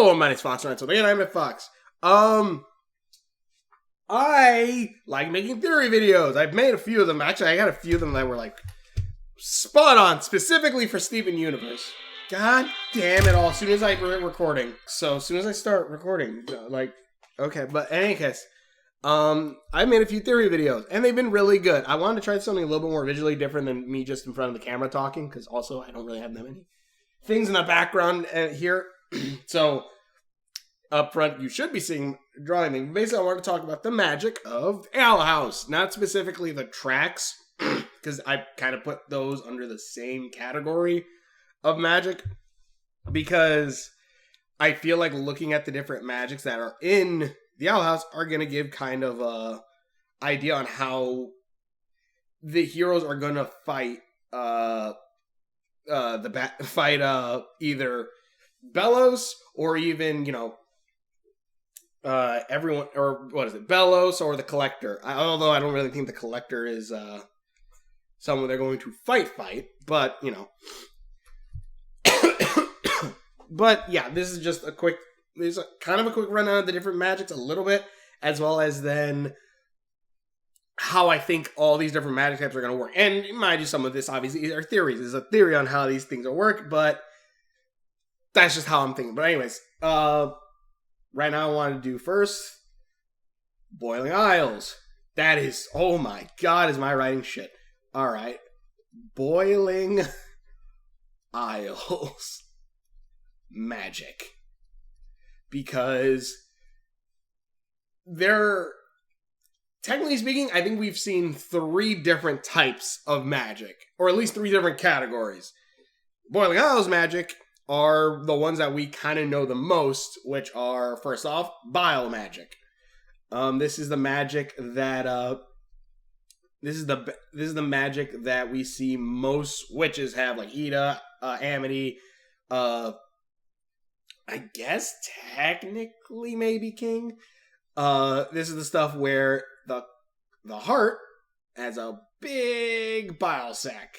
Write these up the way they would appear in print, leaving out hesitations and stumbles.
Hello, my name's Fox, and I'm at Fox. I like making theory videos. I've made a few of them. Actually, I got a few of them that were like spot on, specifically for Steven Universe. God damn it all! As soon as I recording, so as soon as I start recording, okay. But in any case, I made a few theory videos, and they've been really good. I wanted to try something a little bit more visually different than me just in front of the camera talking, because also I don't really have that many things in the background here. So up front, you should be seeing drawing thing. Basically, I want to talk about the magic of Owl House, not specifically the tracks, because I kind of put those under the same category of magic, because I feel like looking at the different magics that are in the Owl House are going to give kind of a idea on how the heroes are going to fight either Bellows or even, everyone, or what is it, Bellows or the Collector. Although I don't really think the Collector is someone they're going to fight, but, But yeah, this is just kind of a quick rundown of the different magics a little bit, as well as then how I think all these different magic types are going to work. And mind you, some of this obviously are theories. There's a theory on how these things will work, but that's just how I'm thinking. But anyways, right now I want to do first Boiling Isles. That is, oh my god, is my writing shit. Alright. Boiling Isles magic. Because technically speaking, I think we've seen 3 different types of magic, or at least 3 different categories. Boiling Isles magic are the ones that we kind of know the most, which are, first off, Biomagic. This is the magic that this is the magic that we see most witches have, like Ida, Amity, I guess technically maybe King. This is the stuff where the heart has a big bile sac.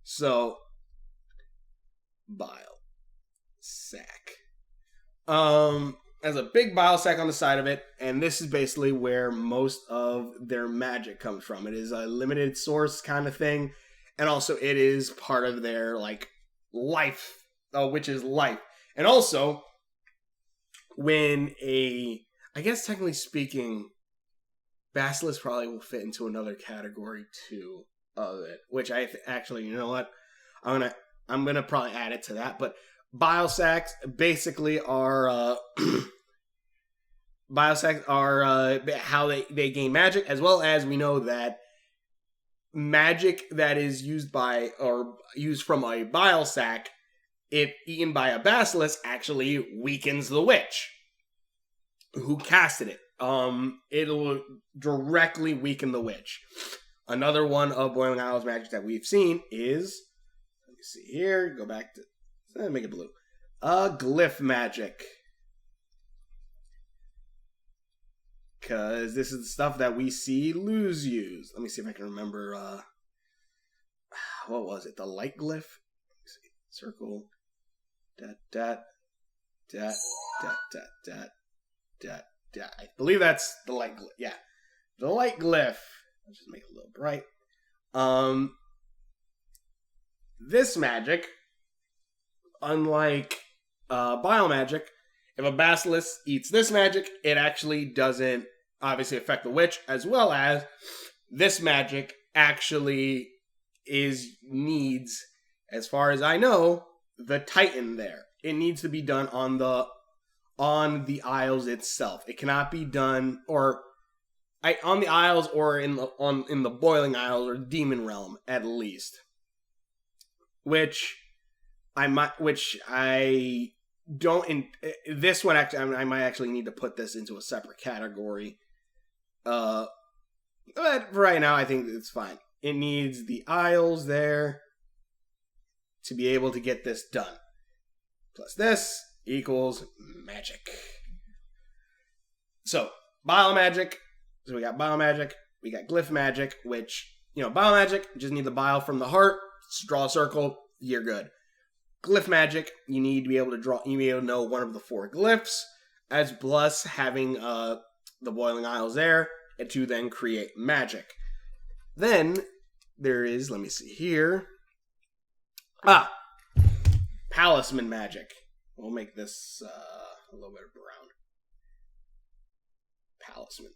So bile sac. Has a big bile sac on the side of it, and this is basically where most of their magic comes from. It is a limited source kind of thing, and also it is part of their life, which is life. And also, I guess technically speaking, Basilisk probably will fit into another category too of it, which actually, you know what? I'm gonna probably add it to that. But bile sacs basically are how they gain magic, as well as we know that magic that is used from a bile sac, if eaten by a basilisk, actually weakens the witch who casted it. It'll directly weaken the witch. Another one of Boiling Isles magic that we've seen is, let me see here, go back to, make it blue. Glyph Magic. Because this is the stuff that we see Luz use. Let me see if I can remember, what was it? The light glyph? Let me see. Circle. I believe that's the light glyph. Yeah. The light glyph. Let's just make it a little bright. This magic, unlike Biomagic, if a basilisk eats this magic, it actually doesn't obviously affect the witch, as well as this magic actually needs, as far as I know, the Titan there. It needs to be done on the Isles itself. It cannot be done on the Isles or in the Boiling Isles or Demon Realm at least. Which I don't. This one actually, I might actually need to put this into a separate category. But for right now, I think it's fine. It needs the Isles there to be able to get this done. Plus this equals magic. So, Biomagic. So we got Biomagic, we got Glyph Magic, which, Biomagic, just need the bile from the heart, draw a circle, you're good. Glyph Magic, you need to be able to draw, you need to be able to know one of the 4 glyphs, as plus having the Boiling Isles there, and to then create magic. Then, there is, let me see here, Palaceman Magic. We'll make this a little bit of brown. Palaceman.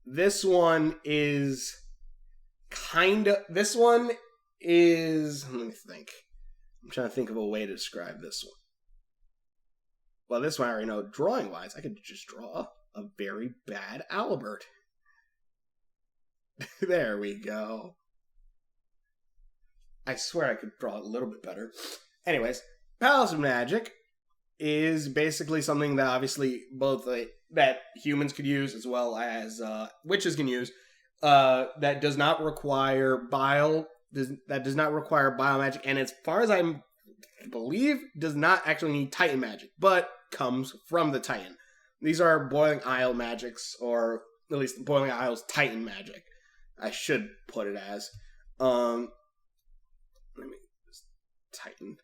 This one is let me think. I'm trying to think of a way to describe this one. Well, this one I already know. Drawing-wise, I could just draw a very bad Albert. There we go. I swear I could draw it a little bit better. Anyways, Palaceman Magic is basically something that obviously both that humans could use as well as witches can use. That does not require biomagic, and as far as I believe, does not actually need Titan magic, but comes from the Titan. These are Boiling Isle magics, or at least Boiling Isle's Titan magic. I should put it as. Let me Titan.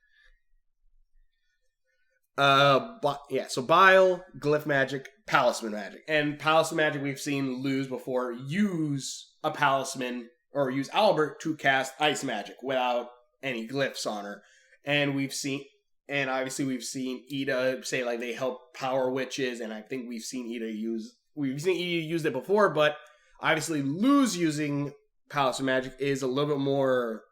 So Bile, Glyph Magic, Palaceman Magic. And Palaceman Magic we've seen Luz before use a Palaceman, or use Albert to cast Ice Magic without any glyphs on her. And obviously we've seen Ida say like they help power witches, and I think we've seen Ida use it before, but obviously Luz using Palaceman Magic is a little bit more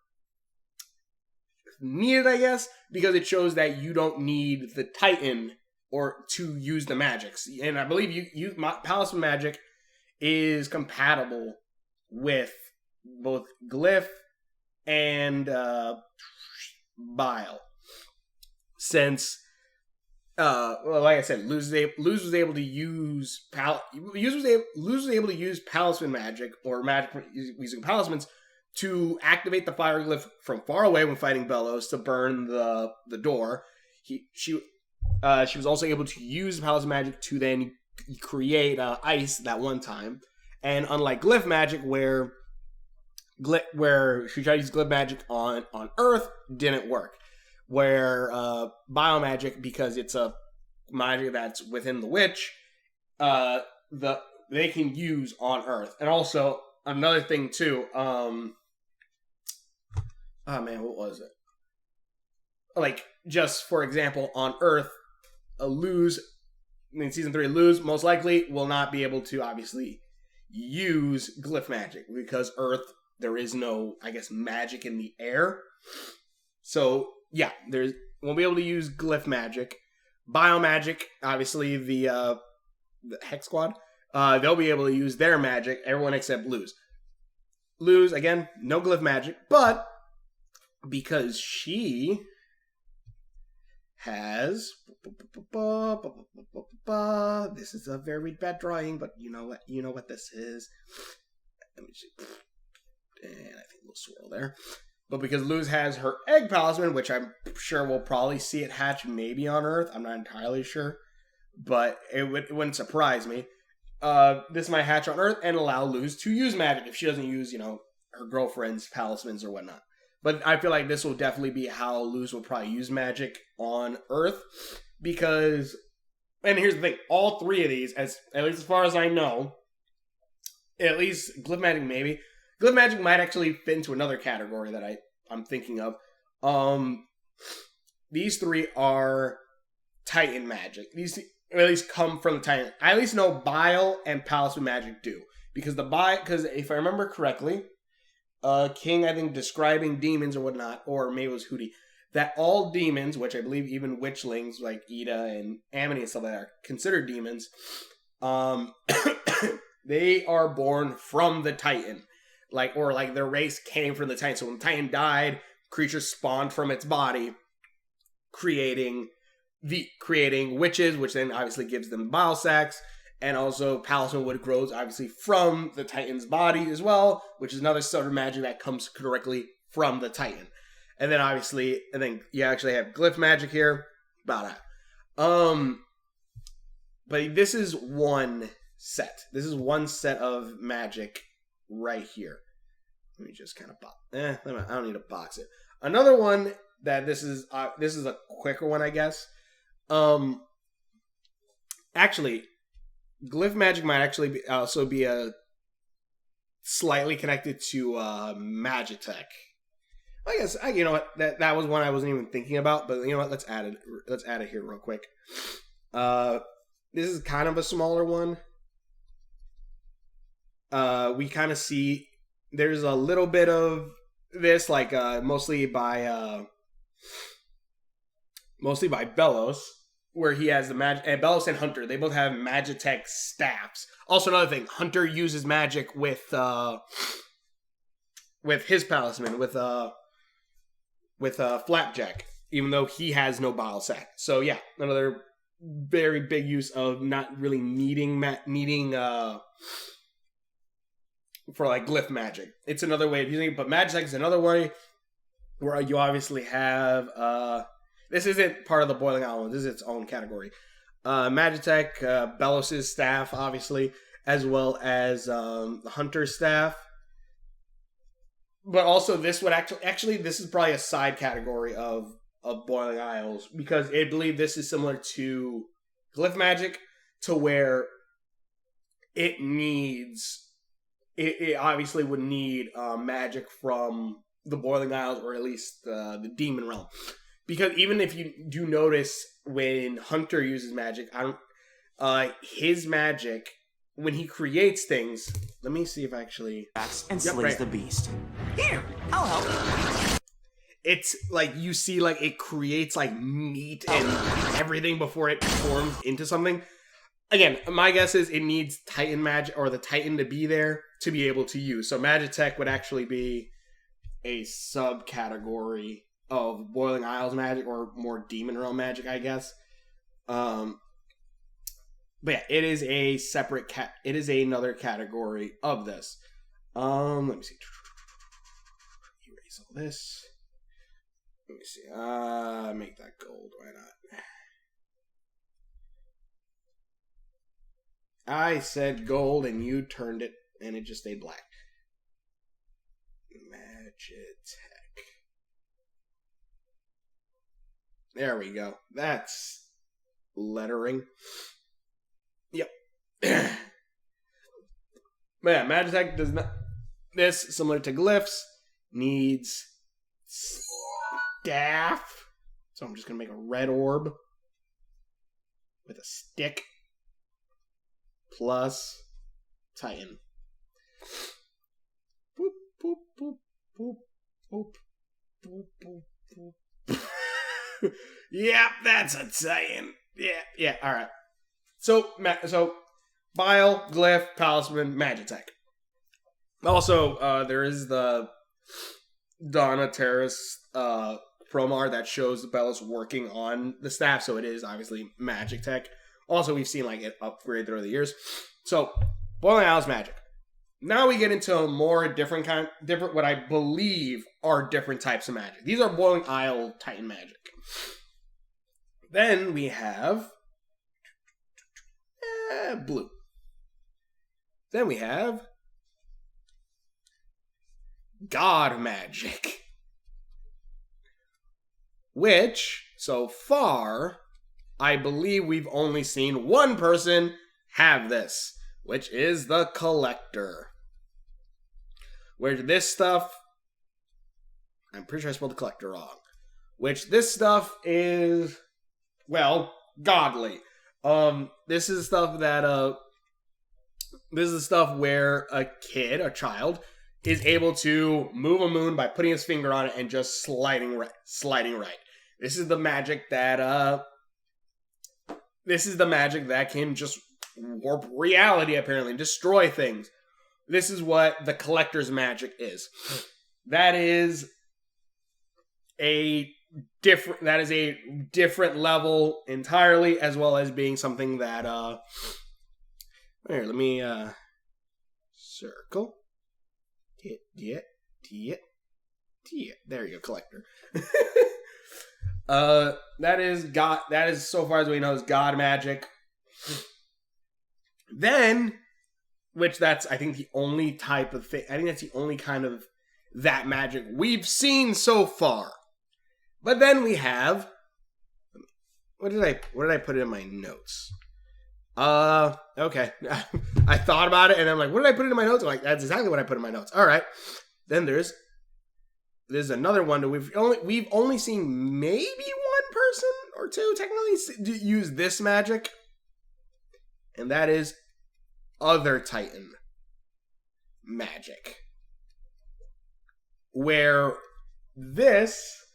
needed, I guess, because it shows that you don't need the Titan or to use the magics. And I believe Palaceman Magic is compatible with both Glyph and Bile. Since, well, like I said, Luz was able to use Palaceman Magic, or magic using Palasmans, to activate the fire glyph from far away when fighting Bellows to burn the door. She was also able to use Palaceman Magic to then create ice that one time. And unlike Glyph Magic, where she tried to use Glyph Magic on Earth, didn't work. Where Biomagic, because it's a magic that's within the witch, they can use on Earth. And also, another thing too, what was it? Like, just for example, on Earth, in Season 3, Luz most likely will not be able to, obviously, use Glyph Magic, because Earth, there is no, I guess, magic in the air. So, yeah, won't be able to use Glyph Magic. Biomagic, obviously, the Hex Squad, they'll be able to use their magic, everyone except Luz. Luz, again, no Glyph Magic, but because she has, this is a very bad drawing, but you know what this is. Let me see. And I think a little swirl there. But because Luz has her egg Palaceman, which I'm sure we'll probably see it hatch maybe on Earth, I'm not entirely sure, but it wouldn't surprise me. This might hatch on Earth and allow Luz to use magic if she doesn't use, her girlfriend's Palasmans or whatnot. But I feel like this will definitely be how Luz will probably use magic on Earth, because, and here's the thing, all 3 of these, at least as far as I know, at least Glyph Magic maybe, Glyph Magic might actually fit into another category that I'm thinking of. These 3 are Titan magic. These at least come from the Titan. I at least know Bile and Palaceman Magic do. Because if I remember correctly, King, I think, describing demons or whatnot, or maybe it was Hootie, that all demons, which I believe even witchlings like Ida and Amity and stuff like that are considered demons, they are born from the Titan. Or their race came from the Titan. So when the Titan died, creatures spawned from its body, creating witches, which then obviously gives them bile sacs, and also Palaceman wood grows obviously from the Titan's body as well, which is another sort of magic that comes directly from the Titan. And then obviously, you actually have Glyph Magic here, about that. But this is one set. This is one set of magic right here. Let me just kind of box. I don't need to box it. Another one that this is a quicker one, I guess. Actually, Glyph Magic might actually also be a slightly connected to Magitech. I guess you know what, that was one I wasn't even thinking about, but you know what, let's add it here real quick. This is kind of a smaller one. We kind of see there's a little bit of this, like mostly by Bellows, where he has the magic, and Bellows and Hunter, they both have Magitech staffs. Also, another thing, Hunter uses magic with his Palaceman, with Flapjack, even though he has no bile sac. So yeah, another very big use of not really needing for like Glyph Magic. It's another way of using it, but Magitech is another way where you obviously have this isn't part of the Boiling Isle, this is its own category. Magitech, Bellows' staff, obviously, as well as the Hunter's staff. But also, this would actually this is probably a side category of Boiling Isles, because I believe this is similar to Glyph Magic, to where it obviously would need magic from the Boiling Isles, or at least the Demon Realm. Because even if you do notice when Hunter uses magic, his magic, when he creates things, let me see if I actually... And slays the beast. Here, I'll help. It's like, you see, like, it creates, like, meat and everything before it forms into something. Again, my guess is it needs Titan magic, or the Titan to be there to be able to use. So Magitech would actually be a subcategory of Boiling Isles magic, or more Demon Realm magic, I guess. But yeah, it is a separate it is another category of this. Let me see. Erase all this. Let me see. Make that gold. Why not? I said gold and you turned it and it just stayed black. Magitech. There we go. That's lettering. Yep. But yeah, Magitech does not... This, similar to Glyphs, needs staff. So I'm just going to make a red orb with a stick plus Titan. Boop, boop, boop, boop, boop, boop, boop, boop. Yep, that's a Titan. Yeah, alright. So, Bile, Glyph, Palaceman, Magitech. Also, there is the Donna Terrace promo that shows the Bellows working on the staff, so it is obviously Magitech. Also, we've seen like it upgrade through the years. So, Boiling Isles magic. Now we get into a more different what I believe are different types of magic. These are Boiling Isle Titan magic. Then we have blue. Then we have God Magic, which, so far, I believe we've only seen one person have this, which is the Collector. Where this stuff, I'm pretty sure I spelled the Collector wrong, which this stuff is, well, godly. This is stuff that, this is stuff where a child, is able to move a moon by putting his finger on it and just sliding right. This is the magic that can just warp reality, apparently, and destroy things. This is what the Collector's magic is. That is a different level entirely, as well as being something that here, let me circle. There you go, Collector. That is God. That is, so far as we know, is God magic. Then, which that's, I think, the only type of thing. I think that's the only kind of that magic we've seen so far. But then we have, what did I put in my notes? Okay. I thought about it and I'm like, what did I put in my notes? I'm like, that's exactly what I put in my notes. All right. Then there's another one that we've only seen maybe one person or two technically use this magic. And that is other Titan magic. Where this,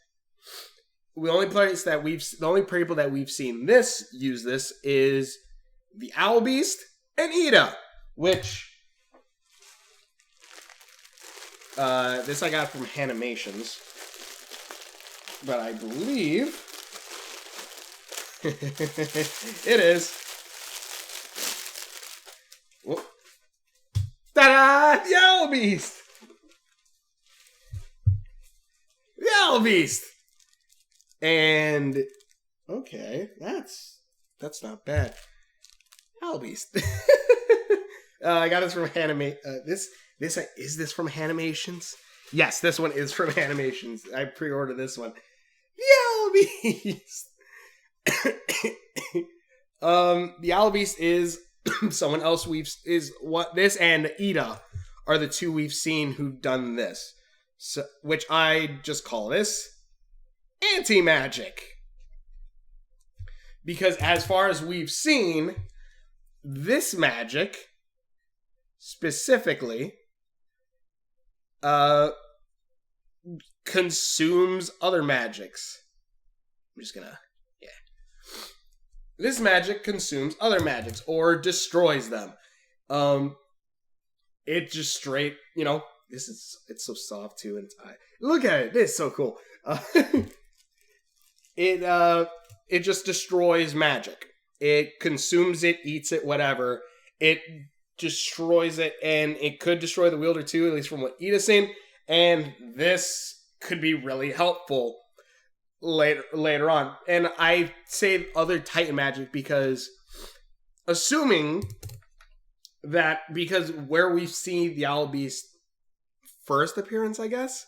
the only people that we've seen use this is the Owl Beast and Ida, which this I got from Hanimations, but I believe it is. Whoop. Ta-da! The Owl Beast! The Owl Beast! And okay, that's not bad. Owl Beast. I got this from is this from Hanimations? Yes, this one is from Hanimations. I pre-ordered this one. The Owl Beast. The Owl Beast is someone else this and Ida are the two we've seen who've done this. So, which I just call this anti-magic. Because as far as we've seen, this magic specifically consumes other magics. I'm just gonna, This magic consumes other magics or destroys them. It just straight, it's so soft too, and look at it. This is so cool. It just destroys magic. It consumes it, eats it, whatever. It destroys it, and it could destroy the wielder too, at least from what Ida's saying. And this could be really helpful later on. And I say other Titan magic because assuming that because where we've seen the Owl Beast first appearance, I guess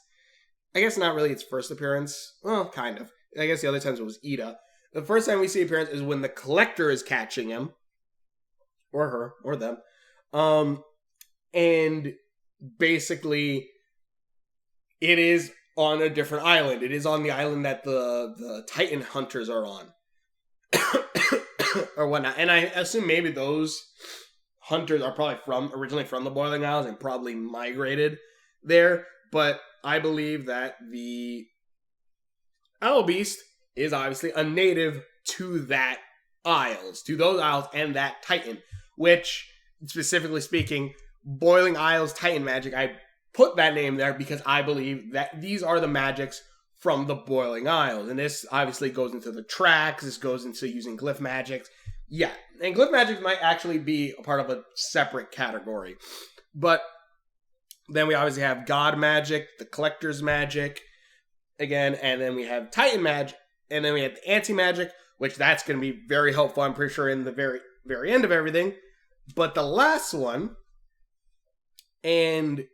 not really its first appearance. Well, kind of. I guess the other times it was Ida. The first time we see appearance is when the Collector is catching him. Or her. Or them. And basically it is on a different island. It is on the island that the Titan hunters are on. Or whatnot. And I assume maybe those hunters are probably originally from the Boiling Isles and probably migrated there. But I believe that the Owl Beast is obviously a native to those isles and that Titan. Which, specifically speaking, Boiling Isles Titan magic, I put that name there because I believe that these are the magics from the Boiling Isles. And this obviously goes into the tracks. This goes into using Glyph Magic. Yeah, and Glyph Magic might actually be a part of a separate category. But then we obviously have God Magic, the Collector's Magic, again, and then we have Titan Magic, and then we have the Anti-Magic, which that's going to be very helpful, I'm pretty sure, in the very, very end of everything. But the last one, and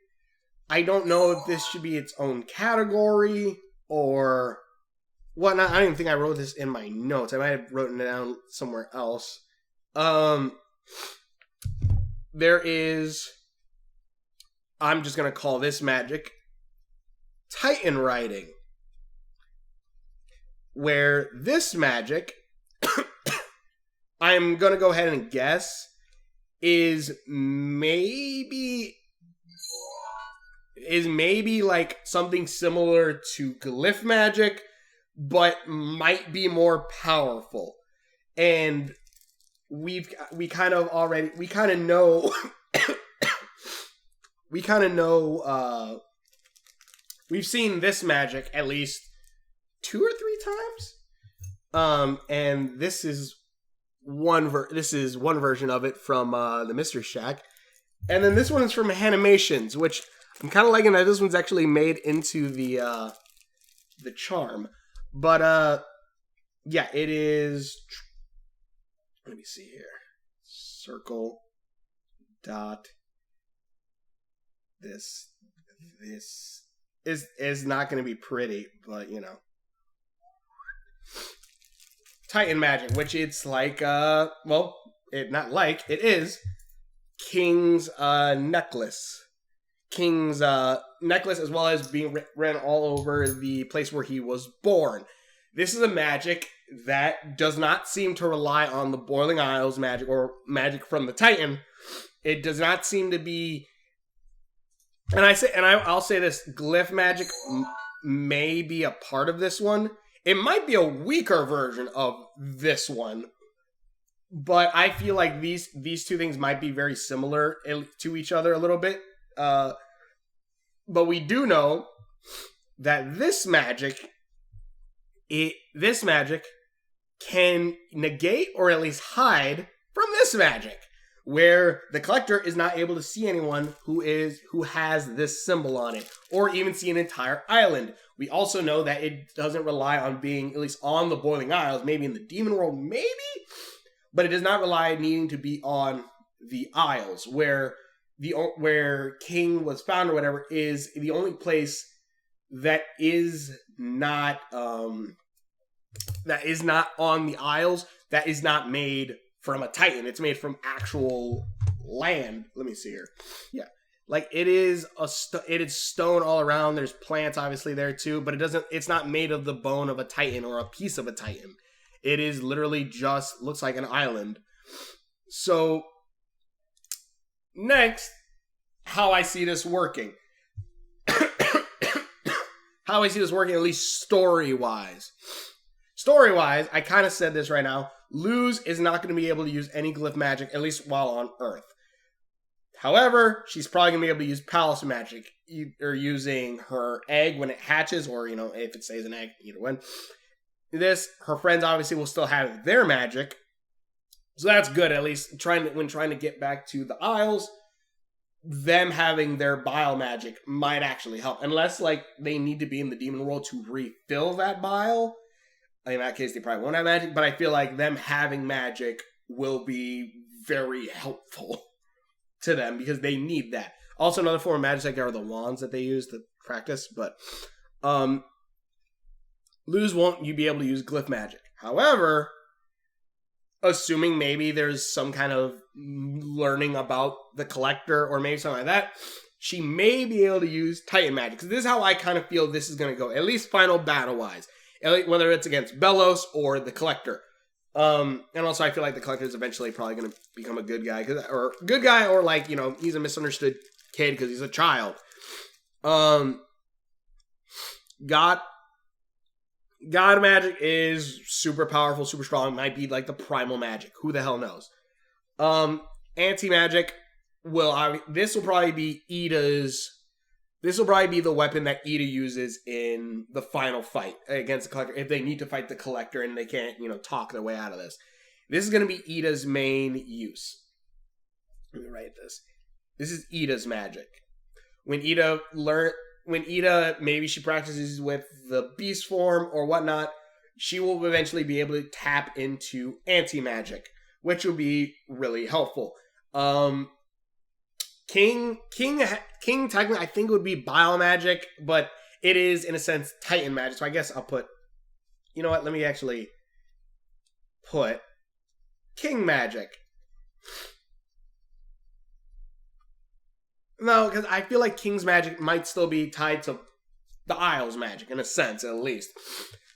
I don't know if this should be its own category or whatnot. I don't even think I wrote this in my notes. I might have written it down somewhere else. There is, I'm just going to call this magic Titan Riding. Where this magic, I'm going to go ahead and guess, is maybe like something similar to Glyph Magic, but might be more powerful. And we kind of know we've seen this magic at least 2 or 3 times. And this is one version of it from the Mystery Shack. And then this one is from Hanimations, which I'm kind of liking that this one's actually made into the charm. But yeah, it is. Let me see here. Circle dot this is not going to be pretty, but you know. Titan Magic, which it's like, well, it is King's necklace. King's necklace, as well as being ran all over the place where he was born. This is a magic that does not seem to rely on the Boiling Isles magic or magic from the Titan. It does not seem to be, I'll say this: Glyph Magic may be a part of this one. It might be a weaker version of this one, but I feel like these two things might be very similar to each other a little bit. But we do know that this magic can negate or at least hide from this magic, where the collector is not able to see anyone who has this symbol on it, or even see an entire island. We also know that it doesn't rely on being at least on the Boiling Isles, maybe in the Demon World, maybe, but it does not rely on needing to be on the Isles, where King was found or whatever is the only place that is not on the Isles, that is not made from a Titan. It's made from actual land. Let me see here. Yeah. Like it is stone all around. There's plants obviously there too, but it's not made of the bone of a Titan or a piece of a Titan. It is literally just looks like an island. So next, how I see this working. How I see this working, at least story-wise. Story-wise, I kind of said this right now. Luz is not going to be able to use any Glyph Magic, at least while on Earth. However, she's probably going to be able to use Palaceman Magic, either using her egg when it hatches, or, you know, if it stays an egg, either one. Her friends obviously will still have their magic. So that's good, at least when trying to get back to the Isles. Them having their Biomagic might actually help. Unless, like, they need to be in the Demon World to refill that bile. In that case, they probably won't have magic. But I feel like them having magic will be very helpful to them, because they need that. Also, another form of magic are the wands that they use to practice. But Luz won't you be able to use Glyph Magic. However, assuming maybe there's some kind of learning about the collector or maybe something like that, she may be able to use Titan Magic. So this is how I kind of feel this is going to go, at least final battle-wise. Whether it's against Belos or the collector. And also I feel like the collector is eventually probably going to become a good guy. Or like, you know, he's a misunderstood kid because he's a child. God Magic is super powerful, super strong. Might be like the primal magic. Who the hell knows? Anti-magic this will probably be the weapon that Ida uses in the final fight against the collector. If they need to fight the collector and they can't, you know, talk their way out of this. This is going to be Ida's main use. Let me write this. This is Ida's magic. When Ida maybe she practices with the beast form or whatnot, she will eventually be able to tap into anti-magic, which will be really helpful. King technically I think would be Biomagic, but it is in a sense Titan Magic. So I guess I'll put, you know what? Let me actually put King Magic. No, because I feel like King's Magic might still be tied to the Isles Magic, in a sense, at least.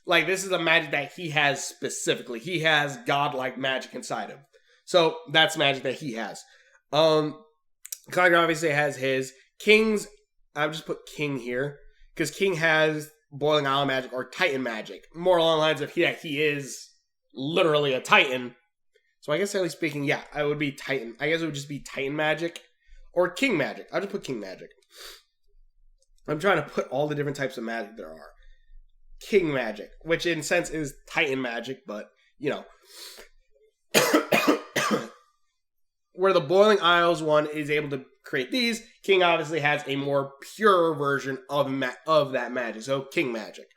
Like, this is a magic that he has specifically. He has godlike magic inside him. So, that's magic that he has. Collector obviously has his. King's, I've just put King here, because King has Boiling Isle Magic or Titan Magic. More along the lines of he is literally a Titan. So, I guess, at least speaking, yeah, I would be Titan. I guess it would just be Titan Magic. Or King Magic. I'll just put King Magic. I'm trying to put all the different types of magic there are. King Magic, which in a sense is Titan Magic, but, you know. Where the Boiling Isles one is able to create these, King obviously has a more pure version of that magic. So, King Magic.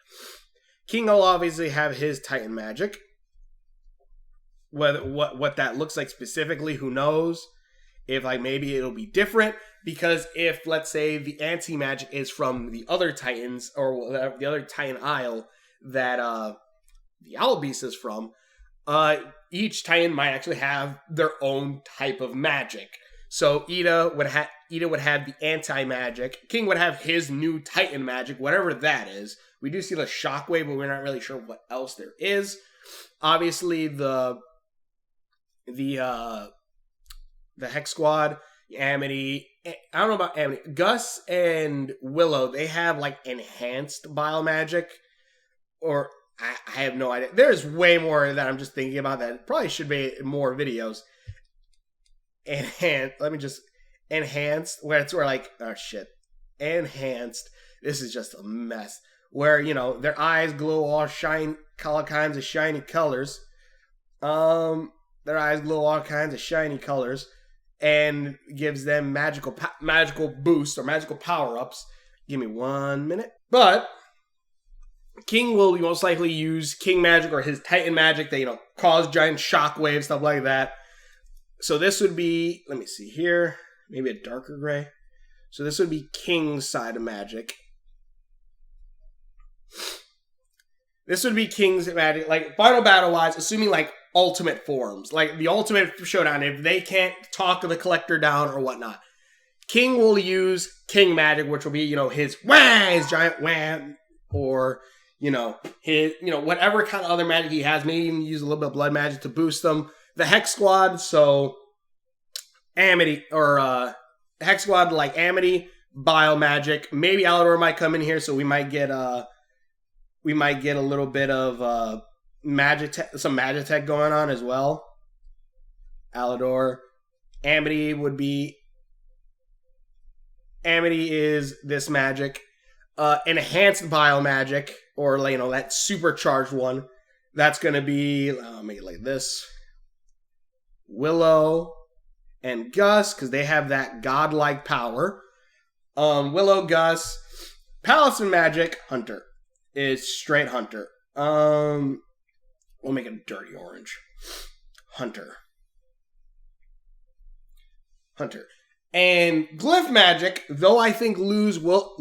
King will obviously have his Titan Magic. What that looks like specifically, who knows? If, like, maybe it'll be different. because if, let's say, the anti-magic is from the other Titans, or the other Titan Isle that the Owl Beast is from, each Titan might actually have their own type of magic. So Ida would have the anti-magic. King would have his new Titan magic, whatever that is. We do see the Shockwave, but we're not really sure what else there is. Obviously, the Hex Squad, Amity. I don't know about Amity. Gus and Willow, they have like enhanced Biomagic, or I have no idea. There's way more that I'm just thinking about that probably should be more videos. Let me just enhanced, where it's where like, oh shit, enhanced. This is just a mess. Where, you know, their eyes glow all kinds of shiny colors. Their eyes glow all kinds of shiny colors. And gives them magical boost or magical power-ups. Give me 1 minute. But King will most likely use King Magic or his Titan Magic that, you know, cause giant shockwaves, stuff like that. So this would be, let me see here, maybe a darker gray. So this would be King's side of magic. This would be King's magic, like final battle-wise, assuming like ultimate forms, like the ultimate showdown, if they can't talk the collector down or whatnot. King will use King Magic, which will be, you know, his giant wham, or, you know, his, you know, whatever kind of other magic he has. Maybe even use a little bit of blood magic to boost them. The Hex Squad, so Amity, or Hex Squad like Amity, Biomagic. Maybe Alador might come in here, so we might get a little bit of some Magitech going on as well. Alador. Amity is this magic. Enhanced Biomagic, or, you know, that supercharged one. That's going to be, make it like this. Willow and Gus, because they have that godlike power. Willow, Gus. Palaceman Magic, Hunter. Is straight Hunter. We'll make it dirty orange. Hunter. And Glyph Magic, though I think Palaceman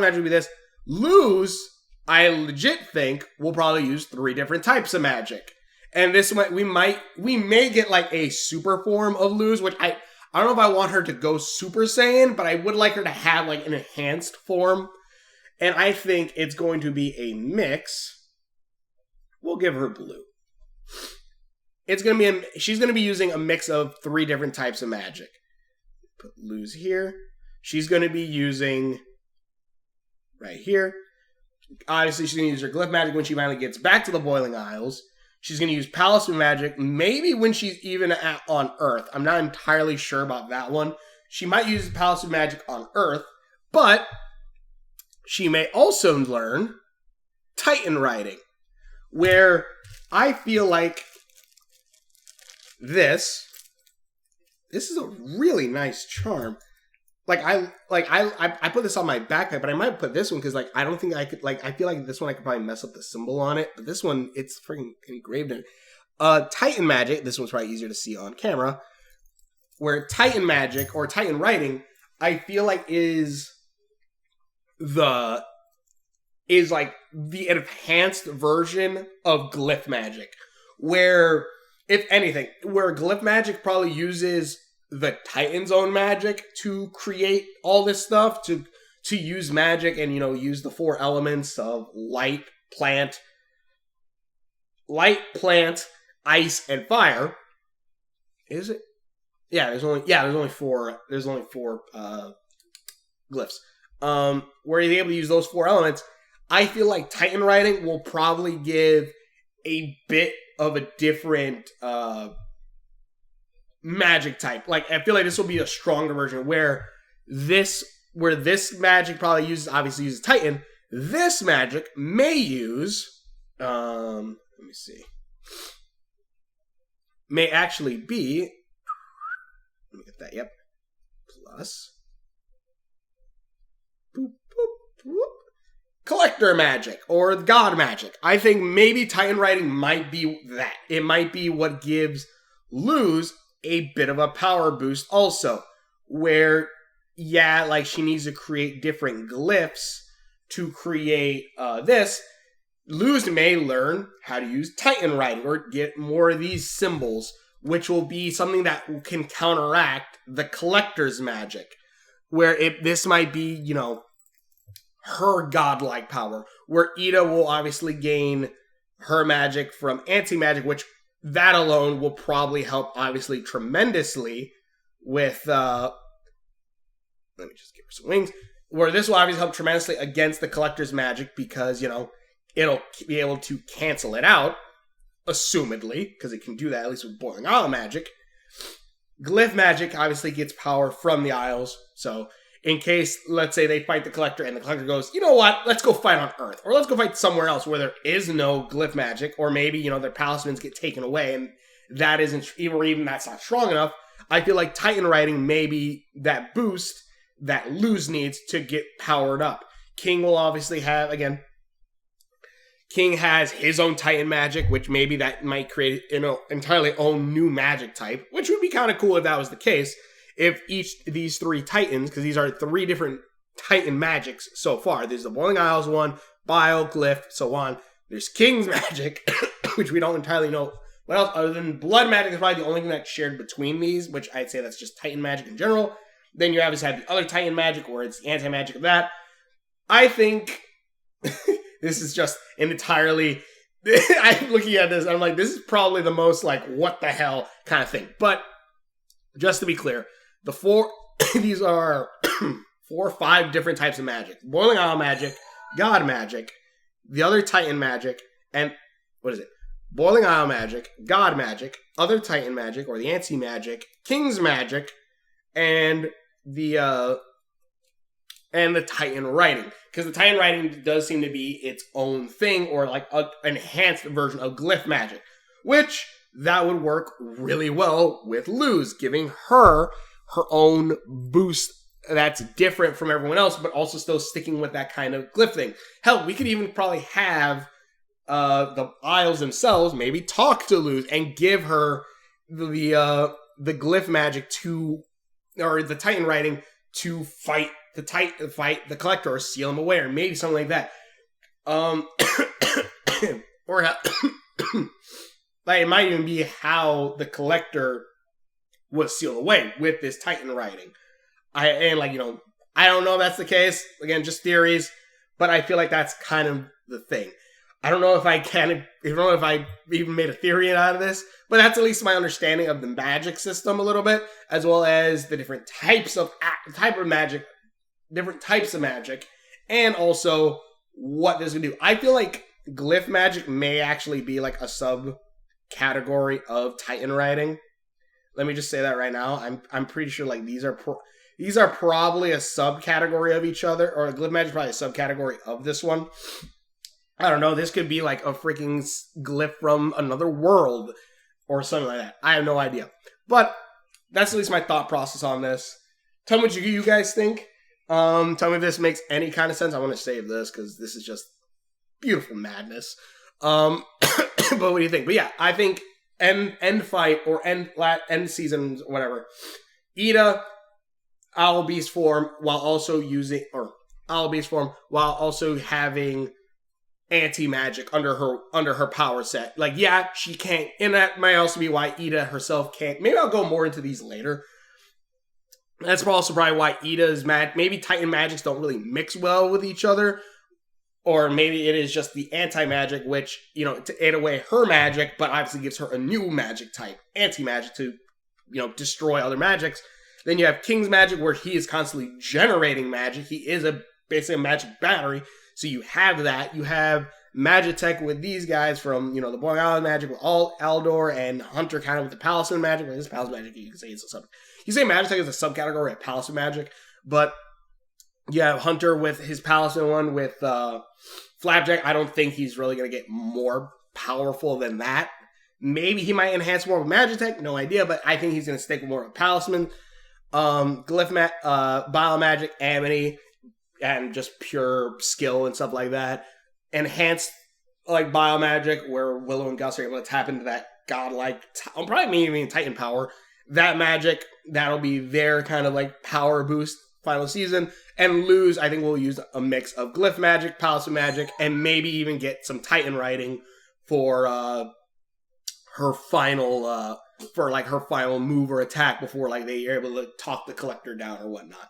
Magic will be this. Lose, I legit think, will probably use 3 different types of magic. And this one, we may get like a super form of Lose, which I don't know if I want her to go Super Saiyan, but I would like her to have like an enhanced form. And I think it's going to be a mix. We'll give her blue. She's going to be using a mix of 3 different types of magic. Put Luz here. She's going to be using right here. Obviously, she's going to use her Glyph Magic when she finally gets back to the Boiling Isles. She's going to use Palaceman Magic, maybe when she's even on Earth. I'm not entirely sure about that one. She might use Palaceman Magic on Earth, but she may also learn Titan Riding, where I feel like this is a really nice charm. I put this on my backpack, but I might put this one because I don't think I could, I feel like this one I could probably mess up the symbol on it, but this one, it's freaking engraved in it. Titan Magic, this one's probably easier to see on camera, where Titan Magic or Titan Riding, I feel like is the enhanced version of Glyph Magic, where, if anything, where Glyph Magic probably uses the Titan's own magic to create all this stuff, to use magic and, use the 4 elements of light, plant, ice, and fire. Is it? Yeah, there's only 4 glyphs. Where you're able to use those 4 elements. I feel like Titan Riding will probably give a bit of a different magic type. I feel like this will be a stronger version where this magic probably uses Titan. This magic may use let me see. May actually be, let me get that, yep. Plus boop, boop, boop. Collector Magic or God Magic. I think maybe Titan Riding might be that. It might be what gives Luz a bit of a power boost also. where, yeah, like she needs to create different glyphs to create this. Luz may learn how to use Titan writing or get more of these symbols, which will be something that can counteract the collector's magic, where this might be, you know, her godlike power, where Ida will obviously gain her magic from anti-magic, which that alone will probably help obviously tremendously with, let me just give her some wings, where this will obviously help tremendously against the collector's magic because, you know, it'll be able to cancel it out, assumedly, because it can do that, at least with Boiling Isle Magic. Glyph Magic obviously gets power from the Isles, so in case, let's say they fight the Collector, and the Collector goes, you know what, let's go fight on Earth, or let's go fight somewhere else where there is no Glyph Magic, or maybe, you know, their Palacemen get taken away, and that isn't, or even that's not strong enough, I feel like Titan Writing may be that boost that Luz needs to get powered up. King will obviously have, again, King has his own Titan magic, which maybe that might create an entirely own new magic type, which would be kind of cool if that was the case. If each of these three Titans, because these are three different Titan magics so far. There's the Boiling Isles one, Bio, Glyph, so on. There's King's magic, which we don't entirely know what else, other than Blood magic is probably the only thing that's shared between these, which I'd say that's just Titan magic in general. Then you obviously have the other Titan magic, where it's the anti-magic of that. I think... This is just an entirely... I'm looking at this, and I'm like, this is probably the most, like, what the hell kind of thing. But, just to be clear, the four... these are 4 or 5 different types of magic. Boiling Isle Magic, God Magic, the other Titan Magic, and... what is it? Boiling Isle Magic, God Magic, other Titan Magic, or the Anti-Magic, King's Magic, and the Titan Writing. Because the Titan Writing does seem to be its own thing, or like an enhanced version of Glyph Magic. Which, that would work really well with Luz, giving her own boost that's different from everyone else, but also still sticking with that kind of Glyph thing. Hell, we could even probably have the Isles themselves maybe talk to Luz and give her the Glyph Magic to, or the Titan Writing to fight the Collector or seal him away, or maybe something like that. Or like it might even be how the Collector was sealed away with this Titan Writing. I don't know if that's the case. Again, just theories, but I feel like that's kind of the thing. I don't know if I even made a theory out of this, but that's at least my understanding of the magic system a little bit, as well as the different types of magic, different types of magic, and also what this can do. I feel like Glyph Magic may actually be like a subcategory of Titan Writing. Let me just say that right now. I'm pretty sure like these are probably a subcategory of each other, or Glyph Magic is probably a subcategory of this one. I don't know, this could be like a freaking glyph from another world or something like that. I have no idea. But that's at least my thought process on this. Tell me what you guys think. Tell me if this makes any kind of sense. I want to save this because this is just beautiful madness. But what do you think? But yeah, I think end fight or end season, whatever. Ida, Owl Beast form while also having anti-magic under her power set. Like, yeah, she can't, and that might also be why Ida herself can't. Maybe I'll go more into these later. That's also probably why Ida's maybe Titan magics don't really mix well with each other, or maybe it is just the anti-magic, which, you know, to aid away her magic, but obviously gives her a new magic type, anti-magic, to, you know, destroy other magics. Then you have King's magic, where he is constantly generating magic. He is basically a magic battery. So you have that. You have Magitech with these guys from, you know, the Boiling Island Magic with all Aldor, and Hunter kind of with the Palaceman Magic. Well, this Palaceman Magic, you can say it's a you say Magitech is a subcategory of Palaceman Magic, but you have Hunter with his Palaceman one with Flapjack. I don't think he's really going to get more powerful than that. Maybe he might enhance more with Magitech, no idea, but I think he's going to stick with more of Palaceman. Glyph Biomagic, Amity, and just pure skill and stuff like that. Enhanced, like, Biomagic, where Willow and Gus are able to tap into that godlike, probably even Titan power. that magic, that'll be their kind of like power boost final season. And Luz, I think we'll use a mix of Glyph Magic, Palaceman Magic, and maybe even get some Titan writing for her final move or attack before like they are able to talk the collector down or whatnot.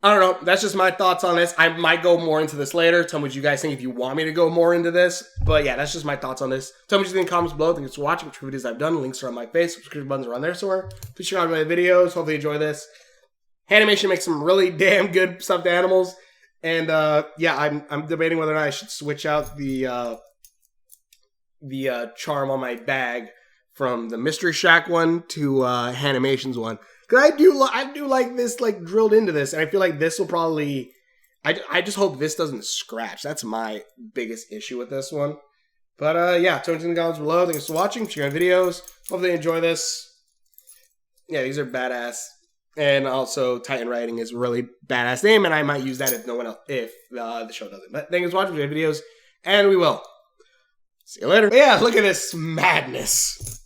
I don't know. That's just my thoughts on this. I might go more into this later. Tell me what you guys think if you want me to go more into this. But yeah, that's just my thoughts on this. Tell me what you think in the comments below. Thanks for watching. Which videos I've done. Links are on my face. Subscription buttons are on there somewhere. Please share out my videos. Hopefully you enjoy this. Animation makes some really damn good stuffed animals. And yeah, I'm debating whether or not I should switch out the charm on my bag from the Mystery Shack one to Hanimation's one. Because I do like this, like, drilled into this, and I feel like this will probably... I just hope this doesn't scratch. That's my biggest issue with this one. But, yeah, tell me in the comments below. Thanks for watching, share my videos. Hopefully you enjoy this. Yeah, these are badass. And also, Titan writing is a really badass name, and I might use that if no one else, if the show doesn't. But thanks for watching my videos, and we will. See you later. Yeah, look at this madness.